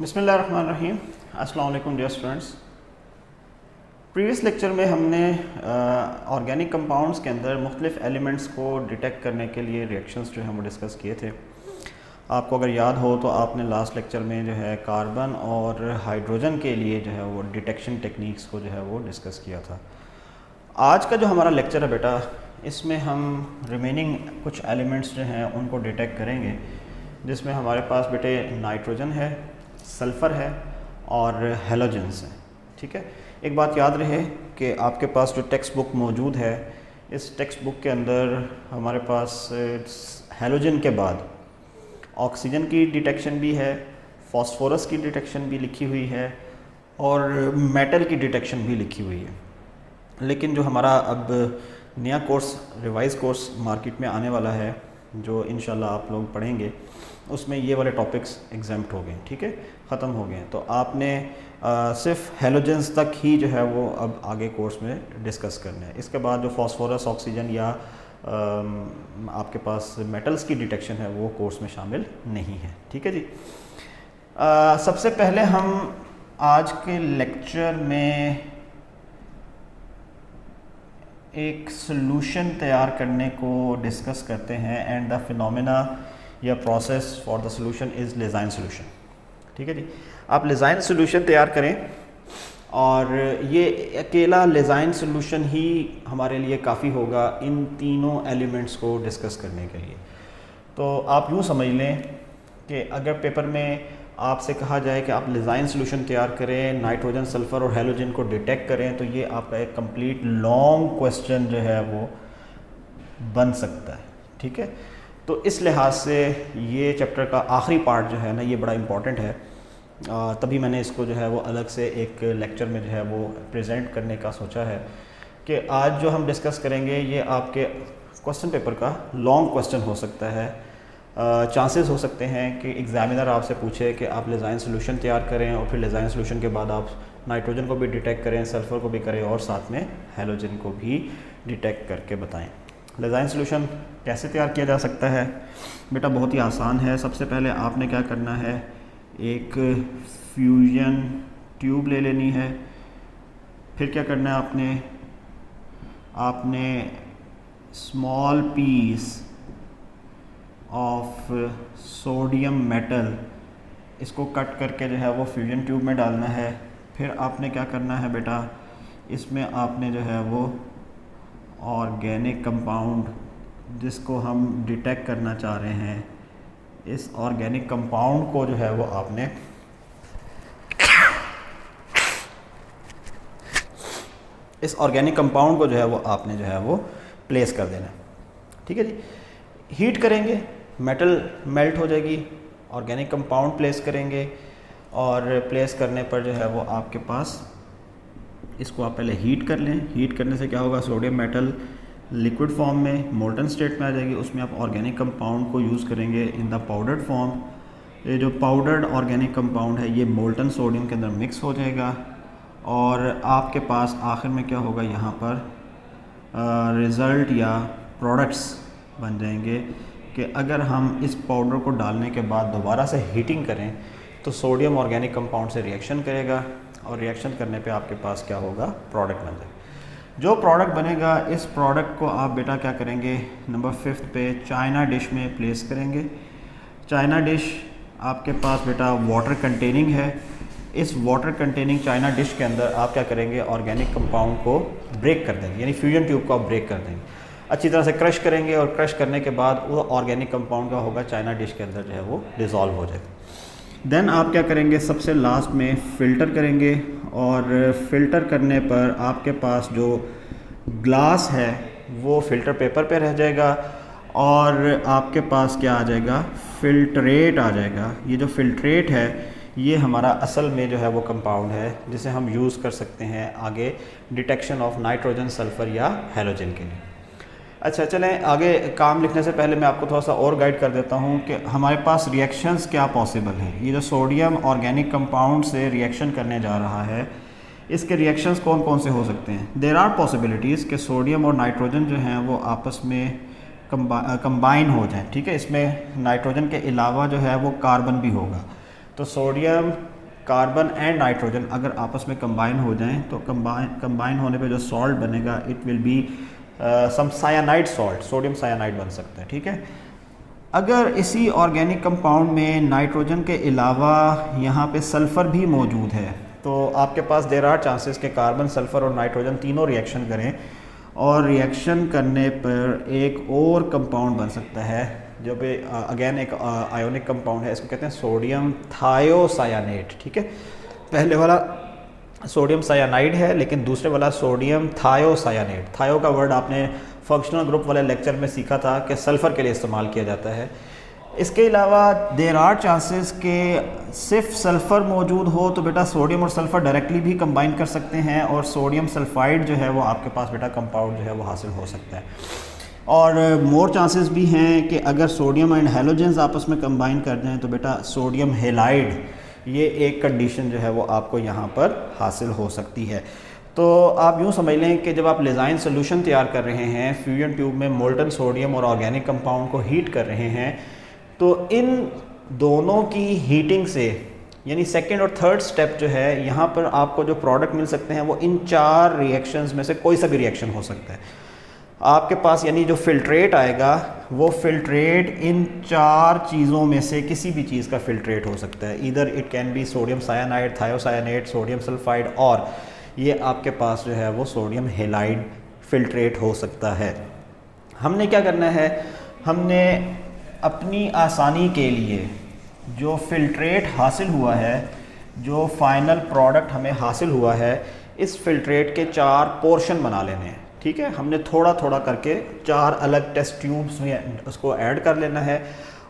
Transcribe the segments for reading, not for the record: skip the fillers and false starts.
बिस्मिल्लाहिर्रहमानिर्रहीम। अस्सलाम वालेकुम डियर स्टूडेंट्स। प्रीवियस लेक्चर में हमने ऑर्गेनिक कंपाउंड्स के अंदर मुख्तलिफ एलिमेंट्स को डिटेक्ट करने के लिए रिएक्शंस जो हैं वो डिस्कस किए थे। आपको अगर याद हो तो आपने लास्ट लेक्चर में जो है कार्बन और हाइड्रोजन के लिए जो है वो डिटेक्शन टेक्निक्स को जो है वो डिस्कस किया था। आज का जो हमारा लेक्चर है बेटा, इसमें हम रिमेनिंग कुछ एलिमेंट्स जो हैं उनको डिटेक्ट करेंगे, जिसमें हमारे पास बेटे नाइट्रोजन है, सल्फ़र है और हेलोजेंस हैं। ठीक है, एक बात याद रहे कि आपके पास जो टेक्स्ट बुक मौजूद है, इस टेक्स्ट बुक के अंदर हमारे पास हेलोजन के बाद ऑक्सीजन की डिटेक्शन भी है, फॉस्फोरस की डिटेक्शन भी लिखी हुई है और मेटल की डिटेक्शन भी लिखी हुई है। लेकिन जो हमारा अब नया कोर्स, रिवाइज कोर्स मार्केट में आने वाला है, जो इंशाल्लाह आप लोग पढ़ेंगे, उसमें ये वाले टॉपिक्स एग्जाम्प्ट हो गए। ठीक है, ख़त्म हो गए। तो आपने सिर्फ हेलोजेंस तक ही जो है वो अब आगे कोर्स में डिस्कस करना है। इसके बाद जो फॉस्फोरस, ऑक्सीजन या आपके पास मेटल्स की डिटेक्शन है वो कोर्स में शामिल नहीं है। ठीक है जी। सबसे पहले हम आज के लेक्चर में एक सॉल्यूशन तैयार करने को डिस्कस करते हैं एंड द फिनोमेना या process for the solution is Lassaigne solution. ठीक है जी, आप लेज़ाइन सॉल्यूशन तैयार करें और ये अकेला लेज़ाइन सॉल्यूशन ही हमारे लिए काफ़ी होगा इन तीनों एलिमेंट्स को डिस्कस करने के लिए। तो आप यूँ समझ लें कि अगर पेपर में आपसे कहा जाए कि आप लेज़ाइन सॉल्यूशन तैयार करें, नाइट्रोजन, सल्फ़र और हेलोजन को डिटेक्ट करें, तो ये आपका एक कंप्लीट लॉन्ग क्वेश्चन जो है वो बन सकता है। ठीक है, तो इस लिहाज से ये चैप्टर का आखिरी पार्ट जो है ना, ये बड़ा इम्पॉर्टेंट है। तभी मैंने इसको जो है वो अलग से एक लेक्चर में जो है वो प्रेजेंट करने का सोचा है कि आज जो हम डिस्कस करेंगे ये आपके क्वेश्चन पेपर का लॉन्ग क्वेश्चन हो सकता है। चांसेस हो सकते हैं कि एग्जामिनर आपसे पूछे कि आप लेज़ाइन सॉल्यूशन तैयार करें और फिर लेज़ाइन सॉल्यूशन के बाद आप नाइट्रोजन को भी डिटेक्ट करें, सल्फ़र को भी करें और साथ में हेलोजन को भी डिटेक्ट करके बताएं। लेज़ाइन सॉल्यूशन कैसे तैयार किया जा सकता है बेटा? बहुत ही आसान है। सबसे पहले आपने क्या करना है, एक फ्यूजन ट्यूब ले लेनी है। फिर क्या करना है, आपने small piece of sodium metal, इसको कट करके जो है वो फ्यूजन ट्यूब में डालना है। फिर आपने क्या करना है बेटा, इसमें आपने जो है वो ऑर्गेनिक कंपाउंड जिसको हम डिटेक्ट करना चाह रहे हैं, इस ऑर्गेनिक कंपाउंड को जो है वो आपने जो है वो प्लेस कर देना। ठीक है जी, हीट करेंगे, मेटल मेल्ट हो जाएगी, ऑर्गेनिक कंपाउंड प्लेस करेंगे और प्लेस करने पर जो है वो आपके पास, इसको आप पहले हीट कर लें। हीट करने से क्या होगा, सोडियम मेटल लिक्विड फॉर्म में मोल्टन स्टेट में आ जाएगी। उसमें आप ऑर्गेनिक कंपाउंड को यूज़ करेंगे इन द पाउडर्ड फॉर्म। ये जो पाउडर्ड ऑर्गेनिक कंपाउंड है ये मोल्टन सोडियम के अंदर मिक्स हो जाएगा और आपके पास आखिर में क्या होगा, यहाँ पर रिज़ल्ट या प्रोडक्ट्स बन जाएंगे कि अगर हम इस पाउडर को डालने के बाद दोबारा से हीटिंग करें तो सोडियम ऑर्गेनिक कंपाउंड से रिएक्शन करेगा और रिएक्शन करने पे आपके पास क्या होगा, प्रोडक्ट बन जाएगा। जो प्रोडक्ट बनेगा, इस प्रोडक्ट को आप बेटा क्या करेंगे, नंबर 5 पे चाइना डिश में प्लेस करेंगे। चाइना डिश आपके पास बेटा वाटर कंटेनिंग है। इस वाटर कंटेनिंग चाइना डिश के अंदर आप क्या करेंगे, ऑर्गेनिक कंपाउंड को ब्रेक कर देंगे, यानी फ्यूजन ट्यूब को आप ब्रेक कर देंगे, अच्छी तरह से क्रश करेंगे और क्रश करने के बाद वो ऑर्गेनिक कंपाउंड का होगा चाइना डिश के अंदर जो है वो डिज़ोल्व हो जाएगा। देन आप क्या करेंगे, सबसे लास्ट में फ़िल्टर करेंगे और फ़िल्टर करने पर आपके पास जो ग्लास है वो फ़िल्टर पेपर पे रह जाएगा और आपके पास क्या आ जाएगा, फ़िल्ट्रेट आ जाएगा। ये जो फ़िल्ट्रेट है ये हमारा असल में जो है वो कंपाउंड है जिसे हम यूज़ कर सकते हैं आगे डिटेक्शन ऑफ नाइट्रोजन, सल्फ़र या हेलोजन के लिए। अच्छा, चलें आगे। काम लिखने से पहले मैं आपको थोड़ा सा और गाइड कर देता हूँ कि हमारे पास रिएक्शंस क्या पॉसिबल हैं। ये जो सोडियम ऑर्गेनिक कंपाउंड से रिएक्शन करने जा रहा है, इसके रिएक्शंस कौन कौन से हो सकते हैं। देयर आर पॉसिबिलिटीज़ कि सोडियम और नाइट्रोजन जो हैं वो आपस में कंबाइन हो जाएं। ठीक है, इसमें नाइट्रोजन के अलावा जो है वो कार्बन भी होगा। तो सोडियम, कार्बन एंड नाइट्रोजन अगर आपस में कंबाइन हो जाएं तो कंबाइन होने पे जो सॉल्ट बनेगा it will be some cyanide salt, sodium cyanide बन सकता है, ठीक है। अगर इसी ऑर्गेनिक कंपाउंड में नाइट्रोजन के अलावा यहाँ पे सल्फ़र भी मौजूद है तो आपके पास देयर आर चांसेस के कार्बन, सल्फ़र और नाइट्रोजन तीनों रिएक्शन करें और रिएक्शन करने पर एक और कंपाउंड बन सकता है जो भी अगेन एक आयोनिक कंपाउंड है, इसको कहते हैं सोडियम थायोसायानेट, ठीक है। पहले वाला सोडियम सायानाइड है लेकिन दूसरे वाला सोडियम थायोसायानेट। थायो का वर्ड आपने फंक्शनल ग्रुप वाले लेक्चर में सीखा था कि सल्फ़र के लिए इस्तेमाल किया जाता है। इसके अलावा देयर आर चांसेस के सिर्फ सल्फ़र मौजूद हो तो बेटा सोडियम और सल्फ़र डायरेक्टली भी कंबाइन कर सकते हैं और सोडियम सल्फाइड जो है वो आपके पास बेटा कंपाउंड जो है वो हासिल हो सकता है। और मोर चांसेस भी हैं कि अगर सोडियम एंड हैलोजेंस आपस में कंबाइन कर जाएँ तो बेटा सोडियम हेलाइड, ये एक कंडीशन जो है वो आपको यहाँ पर हासिल हो सकती है। तो आप यूँ समझ लें कि जब आप लेज़ाइन सोल्यूशन तैयार कर रहे हैं, फ्यूजन ट्यूब में मोल्टन सोडियम और ऑर्गेनिक कंपाउंड को हीट कर रहे हैं, तो इन दोनों की हीटिंग से यानी सेकंड और थर्ड स्टेप जो है यहाँ पर आपको जो प्रोडक्ट मिल सकते हैं वो इन 4 रिएक्शंस में से कोई सा भी रिएक्शन हो सकता है आपके पास। यानी जो फिल्ट्रेट आएगा वो फिल्ट्रेट इन 4 चीज़ों में से किसी भी चीज़ का फिल्ट्रेट हो सकता है। Either it can be sodium cyanide, thiocyanate, sodium sulphide, और ये आपके पास जो है वो सोडियम हेलाइड फिल्ट्रेट हो सकता है। हमने क्या करना है, हमने अपनी आसानी के लिए जो फिल्ट्रेट हासिल हुआ है, जो फाइनल प्रोडक्ट हमें हासिल हुआ है, इस फिल्ट्रेट के 4 पोर्शन बना लेने हैं, ठीक है। हमने थोड़ा थोड़ा करके 4 अलग टेस्ट ट्यूब्स में उसको ऐड कर लेना है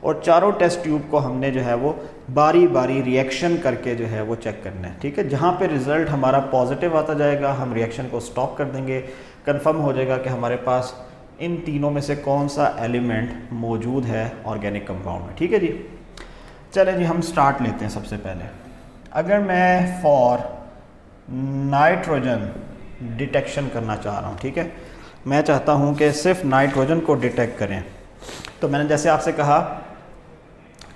और चारों टेस्ट ट्यूब को हमने जो है वो बारी बारी रिएक्शन करके जो है वो चेक करना है, ठीक है। जहाँ पे रिज़ल्ट हमारा पॉजिटिव आता जाएगा हम रिएक्शन को स्टॉप कर देंगे, कंफर्म हो जाएगा कि हमारे पास इन तीनों में से कौन सा एलिमेंट मौजूद है ऑर्गेनिक कंपाउंड में, ठीक है जी। चलें जी, हम स्टार्ट लेते हैं। सबसे पहले अगर मैं फॉर नाइट्रोजन डिटेक्शन करना चाह रहा हूँ, ठीक है, मैं चाहता हूँ कि सिर्फ नाइट्रोजन को डिटेक्ट करें, तो मैंने जैसे आपसे कहा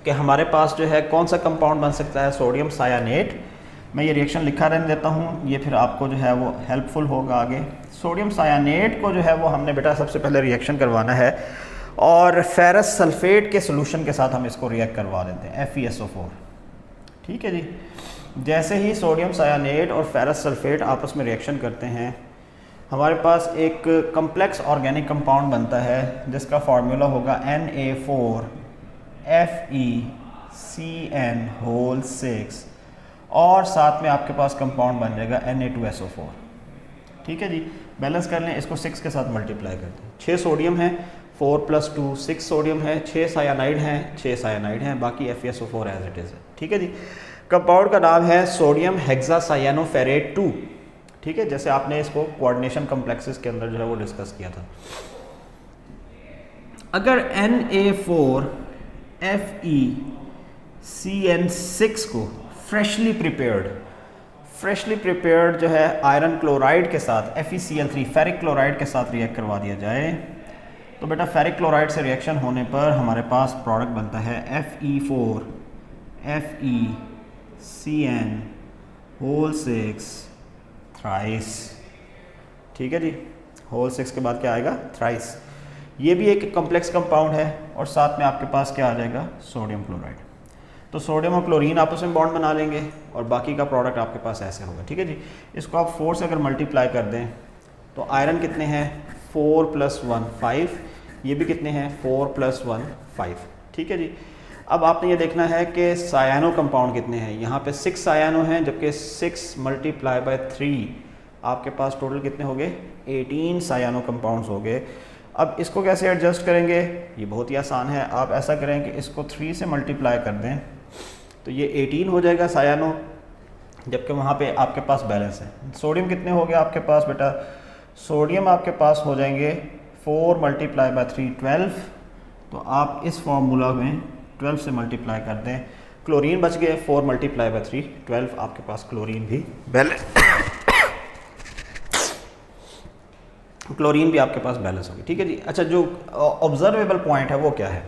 कि हमारे पास जो है कौन सा कंपाउंड बन सकता है, सोडियम सायानेट। मैं ये रिएक्शन लिखा रहने देता हूँ, ये फिर आपको जो है वो हेल्पफुल होगा आगे। सोडियम सायानेट को जो है वो हमने बेटा सबसे पहले रिएक्शन करवाना है और फेरस सल्फेट के सोल्यूशन के साथ हम इसको रिएक्ट करवा देते हैं, FeSO4, ठीक है जी। जैसे ही सोडियम सायानेट और फेरस सल्फेट आपस में रिएक्शन करते हैं हमारे पास एक कम्प्लेक्स ऑर्गेनिक कंपाउंड बनता है जिसका फार्मूला होगा Na4FeCN6 और साथ में आपके पास कंपाउंड बन जाएगा Na2SO4, ठीक है जी। बैलेंस कर लें, इसको 6 के साथ मल्टीप्लाई कर दें। 6 सोडियम है, 4 + 2 6 सोडियम है, 6 सायानाइड हैं, 6 सायानाइड हैं, बाकी FeSO4 एज इट इज़ है, ठीक है जी। कंपाउंड का नाम है सोडियम हेक्सासायानोफेरेट 2, ठीक है, जैसे आपने इसको कोऑर्डिनेशन कॉम्प्लेक्सेस के अंदर जो है वो डिस्कस किया था। अगर Na4FeCN6 को फ्रेशली प्रिपेयर्ड जो है आयरन क्लोराइड के साथ FeCl3 फेरिक क्लोराइड के साथ रिएक्ट करवा दिया जाए तो बेटा फेरिक क्लोराइड से रिएक्शन होने पर हमारे पास प्रोडक्ट बनता है Fe4FeCN6 थ्राइस, ठीक है जी। होल 6 के बाद क्या आएगा, थ्राइस। ये भी एक कॉम्प्लेक्स कंपाउंड है और साथ में आपके पास क्या आ जाएगा, सोडियम क्लोराइड। तो सोडियम और क्लोरीन आपस में बॉन्ड बना लेंगे और बाकी का प्रोडक्ट आपके पास ऐसे होगा, ठीक है जी। इसको आप 4 से अगर मल्टीप्लाई कर दें तो आयरन कितने हैं, 4 + 1 5, ये भी कितने हैं, 4 + 1 5, ठीक है जी। अब आपने ये देखना है कि सायानो कंपाउंड कितने हैं। यहाँ पे 6 सायानो हैं जबकि 6 × 3 आपके पास टोटल कितने हो गए, 18 सायानो कंपाउंड्स हो गए। अब इसको कैसे एडजस्ट करेंगे, ये बहुत ही आसान है। आप ऐसा करें कि इसको 3 से मल्टीप्लाई कर दें तो ये 18 हो जाएगा सायानो, जबकि वहाँ पे आपके पास बैलेंस है। सोडियम कितने हो गए आपके पास बेटा, सोडियम आपके पास हो जाएंगे 4 × 3 12। तो आप इस फार्मूला में 12 से मल्टीप्लाई कर दें, क्लोरीन बच गए 4 × 3 12, आपके पास क्लोरीन भी बैलेंस क्लोरीन भी आपके पास बैलेंस होगी, ठीक है जी। अच्छा, जो ऑब्जर्वेबल पॉइंट है वो क्या है,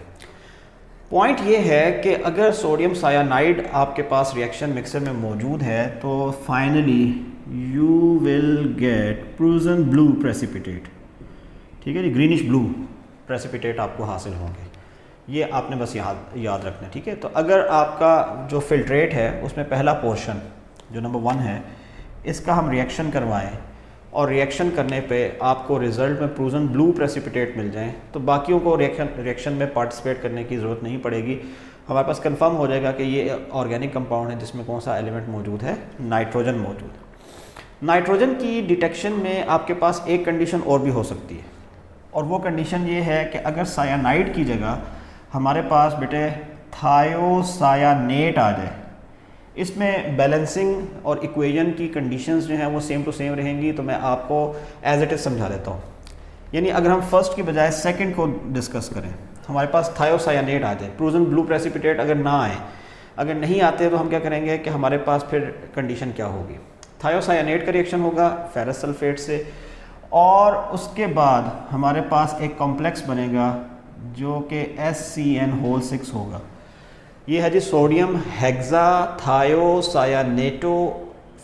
पॉइंट ये है कि अगर सोडियम सायानाइड आपके पास रिएक्शन मिक्सर में मौजूद है तो finally you will get Prussian blue precipitate. ठीक है जी, ग्रीनिश ब्लू प्रेसिपिटेट आपको हासिल होंगे। ये आपने बस याद रखना है। ठीक है, तो अगर आपका जो फिल्ट्रेट है उसमें पहला पोर्शन जो नंबर 1 है, इसका हम रिएक्शन करवाएं और रिएक्शन करने पे आपको रिज़ल्ट में प्रूजन ब्लू प्रेसिपिटेट मिल जाएं, तो बाकियों को रिएक्शन में पार्टिसिपेट करने की ज़रूरत नहीं पड़ेगी। हमारे पास कंफर्म हो जाएगा कि ये ऑर्गेनिक कंपाउंड है जिसमें कौन सा एलिमेंट मौजूद है, नाइट्रोजन मौजूद है। नाइट्रोजन की डिटेक्शन में आपके पास एक कंडीशन और भी हो सकती है, और वो कंडीशन ये है कि अगर सायानाइड की जगह हमारे पास बेटे थायोसायानेट आ जाए, इसमें बैलेंसिंग और इक्वेशन की कंडीशंस जो हैं वो सेम टू सेम रहेंगी। तो मैं आपको एज इट इज़ समझा देता हूँ। यानी अगर हम फर्स्ट की बजाय सेकंड को डिस्कस करें, हमारे पास थायोसायानेट आ जाए, प्रूजन ब्लू प्रेसिपिटेट अगर ना आए, अगर नहीं आते तो हम क्या करेंगे कि हमारे पास फिर कंडीशन क्या होगी, थायोसायानेट का रिएक्शन होगा फेरस सल्फेट से, और उसके बाद हमारे पास एक कॉम्प्लेक्स बनेगा जो कि SCN6 होगा। ये है जी सोडियम हेक्साथायोसायानेटो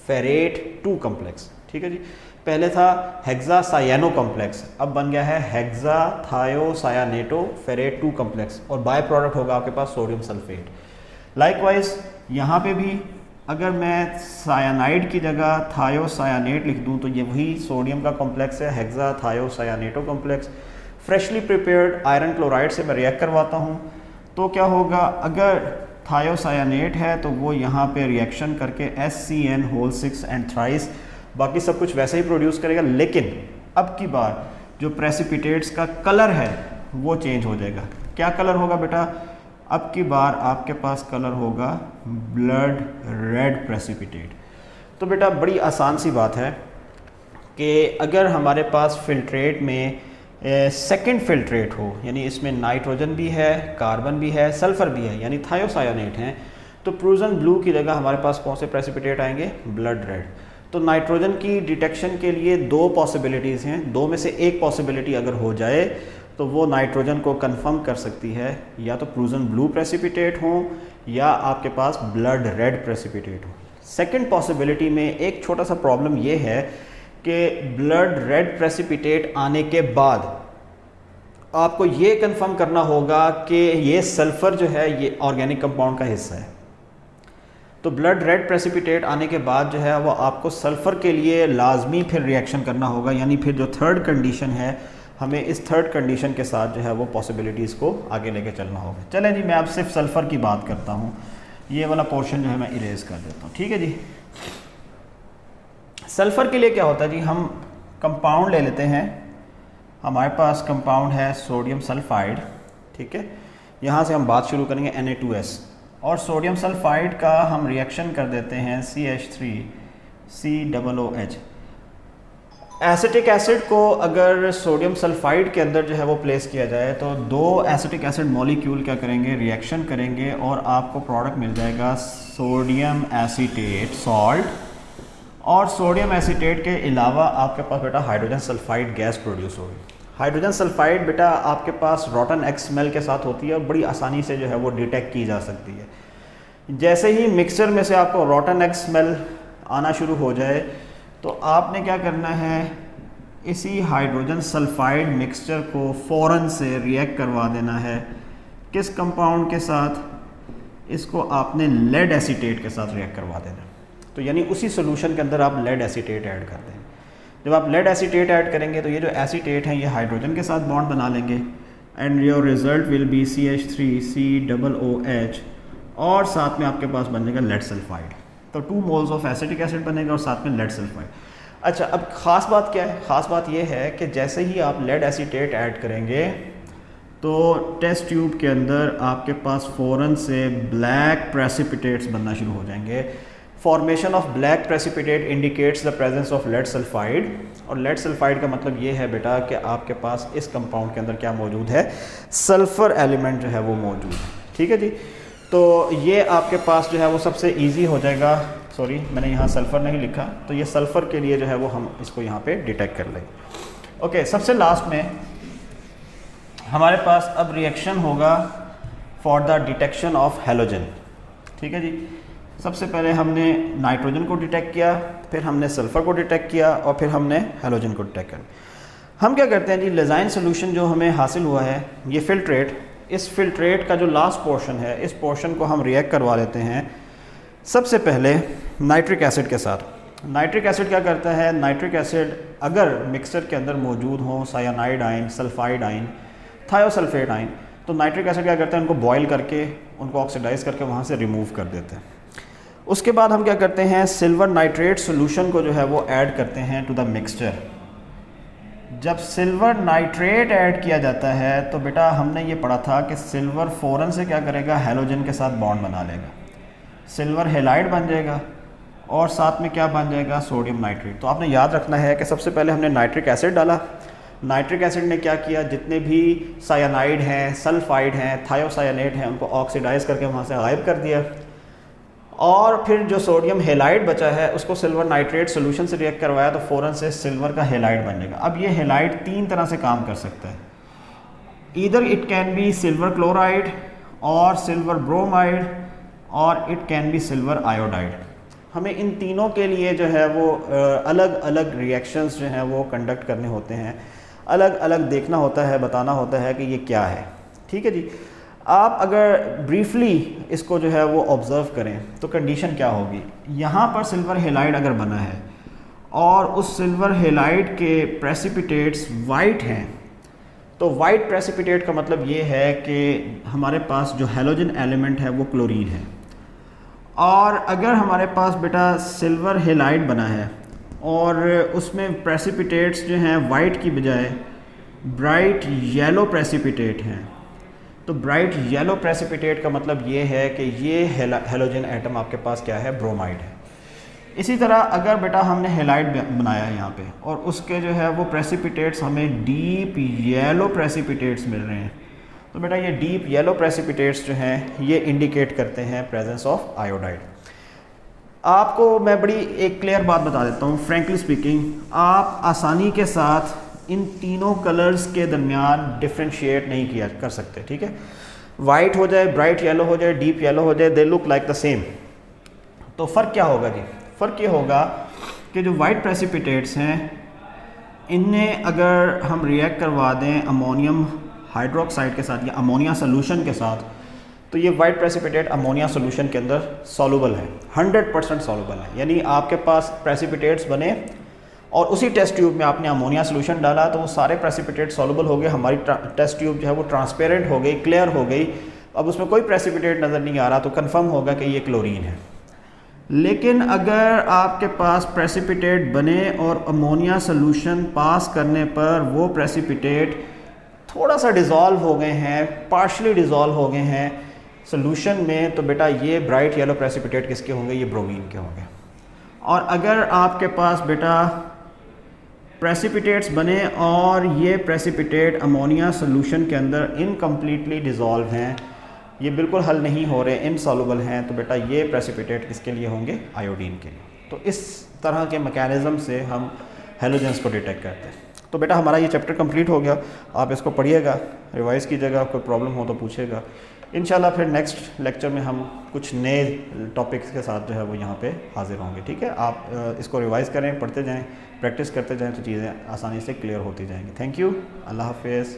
फेरेट 2 कॉम्प्लेक्स। ठीक है जी, पहले था हेक्सासायानो कॉम्प्लेक्स, अब बन गया है हेक्साथायोसायानेटो फेरेट 2 कॉम्प्लेक्स, और बाय प्रोडक्ट होगा आपके पास सोडियम सल्फेट। लाइकवाइज यहाँ पे भी अगर मैं सायानाइड की जगह थायोसायानेट लिख दूँ तो ये वही सोडियम का कॉम्प्लेक्स है, hexathiocyanato complex. Freshly prepared iron chloride से मैं रिएक्ट करवाता हूँ तो क्या होगा, अगर थायोसायानेट है तो वो यहाँ पे रिएक्शन करके SCN6 एंड थ्राइस बाकी सब कुछ वैसे ही प्रोड्यूस करेगा, लेकिन अब की बार जो प्रेसिपिटेट्स का कलर है वो चेंज हो जाएगा। क्या कलर होगा बेटा, अब की बार आपके पास कलर होगा ब्लड रेड प्रेसिपिटेट। तो बेटा बड़ी आसान सी बात है कि अगर हमारे पास फिल्ट्रेट में सेकंड फिल्ट्रेट हो, यानी इसमें नाइट्रोजन भी है, कार्बन भी है, सल्फ़र भी है, यानी थायोसायानेट हैं, तो प्रूजन ब्लू की जगह हमारे पास कौन से प्रेसिपिटेट आएंगे, ब्लड रेड। तो नाइट्रोजन की डिटेक्शन के लिए 2 पॉसिबिलिटीज़ हैं, 2 में से एक पॉसिबिलिटी अगर हो जाए तो वो नाइट्रोजन को कंफर्म कर सकती है, या तो प्रूजन ब्लू प्रेसिपिटेट हो या आपके पास ब्लड रेड प्रेसिपिटेट हो। सेकेंड पॉसिबिलिटी में एक छोटा सा प्रॉब्लम ये है कि ब्लड रेड प्रेसिपिटेट आने के बाद आपको ये कंफर्म करना होगा कि ये सल्फ़र जो है ये ऑर्गेनिक कंपाउंड का हिस्सा है। तो ब्लड रेड प्रेसिपिटेट आने के बाद जो है वो आपको सल्फ़र के लिए लाजमी फिर रिएक्शन करना होगा, यानी फिर जो थर्ड कंडीशन है हमें इस थर्ड कंडीशन के साथ जो है वो पॉसिबिलिटीज़ को आगे लेके चलना होगा। चलें जी, मैं अब सिर्फ सल्फ़र की बात करता हूँ, ये वाला पोर्शन जो है मैं इरेज कर देता हूँ। ठीक है जी, सल्फ़र के लिए क्या होता है जी, हम कंपाउंड ले लेते हैं। हमारे पास कंपाउंड है सोडियम सल्फाइड। ठीक है, यहाँ से हम बात शुरू करेंगे Na2S, और सोडियम सल्फाइड का हम रिएक्शन कर देते हैं CH3COOH। एसिटिक एसिड को अगर सोडियम सल्फाइड के अंदर जो है वो प्लेस किया जाए तो 2 एसिटिक एसिड मॉलिक्यूल क्या करेंगे, रिएक्शन करेंगे, और आपको प्रोडक्ट मिल जाएगा सोडियम एसीटेट सॉल्ट। और सोडियम एसीटेट के अलावा आपके पास बेटा हाइड्रोजन सल्फाइड गैस प्रोड्यूस होगी। हाइड्रोजन सल्फाइड बेटा आपके पास रॉटन एक्स स्मेल के साथ होती है और बड़ी आसानी से जो है वो डिटेक्ट की जा सकती है। जैसे ही मिक्सचर में से आपको रॉटन एक्स स्मेल आना शुरू हो जाए तो आपने क्या करना है, इसी हाइड्रोजन सल्फाइड मिक्सचर को फ़ौरन से रिएक्ट करवा देना है। किस कंपाउंड के साथ, इसको आपने लेड एसीटेट के साथ रिएक्ट करवा देना। तो यानी उसी सोल्यूशन के अंदर आप लेड एसीटेट ऐड कर दें। जब आप लेड एसीटेट ऐड करेंगे तो ये जो एसीटेट हैं ये हाइड्रोजन के साथ बॉन्ड बना लेंगे, and your result will be CH3COOH, और साथ में आपके पास बनेगा लेड सल्फाइड। तो 2 मोल्स ऑफ एसिटिक एसिड बनेगा और साथ में लेड सल्फाइड। अच्छा, अब ख़ास बात क्या है, ख़ास बात ये है कि जैसे ही आप लेड एसीटेट ऐड करेंगे तो टेस्ट ट्यूब के अंदर आपके पास फ़ौरन से ब्लैक प्रेसिपिटेट्स बनना शुरू हो जाएंगे। Formation of black precipitate indicates the presence of lead sulphide, और लेड सल्फाइड का मतलब ये है बेटा कि आपके पास इस कंपाउंड के अंदर क्या मौजूद है, सल्फ़र एलिमेंट जो है वो मौजूद है। ठीक है जी, तो ये आपके पास जो है वो सबसे इजी हो जाएगा। सॉरी, मैंने यहाँ सल्फ़र नहीं लिखा, तो ये सल्फ़र के लिए जो है वो हम इसको यहाँ पे डिटेक्ट कर लेंगे। ओके, सबसे लास्ट में हमारे पास अब रिएक्शन होगा for the detection of halogen. ठीक है जी, सबसे पहले हमने नाइट्रोजन को डिटेक्ट किया, फिर हमने सल्फ़र को डिटेक्ट किया और फिर हमने हैलोजन को डिटेक्ट किया। हम क्या करते हैं जी, लेज़ाइन सोल्यूशन जो हमें हासिल हुआ है ये फिल्ट्रेट, इस फिल्ट्रेट का जो लास्ट पोर्शन है इस पोर्शन को हम रिएक्ट करवा लेते हैं सबसे पहले नाइट्रिक एसिड के साथ। नाइट्रिक एसिड क्या करता है, नाइट्रिक एसिड अगर मिक्सचर के अंदर मौजूद हो cyanide ion, sulphide ion, thiosulphate ion, तो नाइट्रिक एसिड क्या करते हैं, उनको बॉयल करके उनको ऑक्सीडाइज करके वहाँ से रिमूव कर देते हैं। उसके बाद हम क्या करते हैं, सिल्वर नाइट्रेट सोल्यूशन को जो है वो ऐड करते हैं टू द मिक्सचर। जब सिल्वर नाइट्रेट ऐड किया जाता है तो बेटा हमने ये पढ़ा था कि सिल्वर फ़ौरन से क्या करेगा, हैलोजन के साथ बॉन्ड बना लेगा, सिल्वर हेलाइड बन जाएगा और साथ में क्या बन जाएगा, सोडियम नाइट्रेट। तो आपने याद रखना है कि सबसे पहले हमने नाइट्रिक एसिड डाला, नाइट्रिक एसिड ने क्या किया, जितने भी साइनाइड हैं, सल्फाइड हैं, थायोसाइनेट हैं, उनको ऑक्सीडाइज करके वहाँ से गायब कर दिया और फिर जो सोडियम हेलाइड बचा है उसको सिल्वर नाइट्रेट सोल्यूशन से रिएक्ट करवाया तो फ़ौरन से सिल्वर का हेलाइड बन जाएगा। अब ये हेलाइड तीन तरह से काम कर सकता है, either it can B silver chloride और सिल्वर ब्रोमाइड और it can B silver iodide. हमें इन तीनों के लिए जो है वो अलग अलग रिएक्शंस जो हैं वो कंडक्ट करने होते हैं, अलग अलग देखना होता है, बताना होता है कि ये क्या है। ठीक है जी, आप अगर ब्रीफली इसको जो है वो ऑब्ज़र्व करें तो कंडीशन क्या होगी, यहाँ पर सिल्वर हेलाइड अगर बना है और उस सिल्वर हेलाइड के प्रेसिपिटेट्स वाइट हैं तो वाइट प्रेसिपिटेट का मतलब ये है कि हमारे पास जो हैलोजन एलिमेंट है वो क्लोरीन है। और अगर हमारे पास बेटा सिल्वर हेलाइड बना है और उसमें प्रेसिपिटेट्स जो हैं वाइट की बजाय ब्राइट येलो प्रेसिपिटेट हैं, तो ब्राइट येलो प्रेसिपिटेट का मतलब ये है कि ये हैलोजन एटम आपके पास क्या है, ब्रोमाइड है। इसी तरह अगर बेटा हमने हेलाइड बनाया है यहाँ पे और उसके जो है वो प्रेसिपिटेट्स हमें डीप येलो प्रेसिपिटेट्स मिल रहे हैं, तो बेटा ये डीप येलो प्रेसिपिटेट्स जो हैं ये इंडिकेट करते हैं प्रेजेंस ऑफ आयोडाइड। आपको मैं बड़ी एक क्लियर बात बता देता हूँ, फ्रैंकली स्पीकिंग आप आसानी के साथ इन तीनों कलर्स के दरमियान डिफ्रेंशिएट नहीं किया कर सकते। ठीक है, वाइट हो जाए, ब्राइट येलो हो जाए, डीप येलो हो जाए, they look like the same. तो फ़र्क क्या होगा जी, फ़र्क ये होगा कि जो वाइट प्रेसिपिटेट्स हैं इन्हें अगर हम रिएक्ट करवा दें अमोनियम हाइड्रोक्साइड के साथ या अमोनिया सोल्यूशन के साथ, तो ये वाइट प्रेसिपिटेट अमोनिया सोल्यूशन के अंदर सॉल्युबल है, 100% सॉल्युबल है। यानी आपके पास प्रेसिपिटेट्स बने और उसी टेस्ट ट्यूब में आपने अमोनिया सोल्यूशन डाला तो वो सारे प्रेसिपिटेट सॉल्युबल हो गए, हमारी टेस्ट ट्यूब जो है वो ट्रांसपेरेंट हो गई, क्लियर हो गई, अब उसमें कोई प्रेसिपिटेट नज़र नहीं आ रहा तो कंफर्म होगा कि ये क्लोरीन है। लेकिन अगर आपके पास प्रेसिपिटेट बने और अमोनिया सोल्यूशन पास करने पर वो प्रेसिपिटेट थोड़ा सा डिज़ोल्व हो गए हैं, पार्शली डिज़ोल्व हो गए हैं सोल्यूशन में, तो बेटा ये ब्राइट येलो प्रेसिपिटेट किसके होंगे, ये ब्रोमीन के होंगे। और अगर आपके पास बेटा प्रेसिपिटेट्स बने और ये प्रेसिपिटेट अमोनिया सोल्यूशन के अंदर इनकम्प्लीटली डिज़ोल्व हैं, ये बिल्कुल हल नहीं हो रहे, इनसॉल्युबल हैं, तो बेटा ये प्रेसिपिटेट किसके लिए होंगे, आयोडीन के लिए। तो इस तरह के मैकेनिज़्म से हम हैलोजेंस को डिटेक्ट करते हैं। तो बेटा हमारा ये चैप्टर कंप्लीट हो गया, आप इसको पढ़िएगा, रिवाइज़ कीजिएगा, कोई प्रॉब्लम हो तो पूछेगा। इंशाल्लाह फिर नेक्स्ट लेक्चर में हम कुछ नए टॉपिक्स के साथ जो है वो यहाँ पे हाजिर होंगे। ठीक है, आप इसको रिवाइज़ करें, पढ़ते जाएं, प्रैक्टिस करते जाएं तो चीज़ें आसानी से क्लियर होती जाएंगी। थैंक यू, अल्लाह हाफिज़।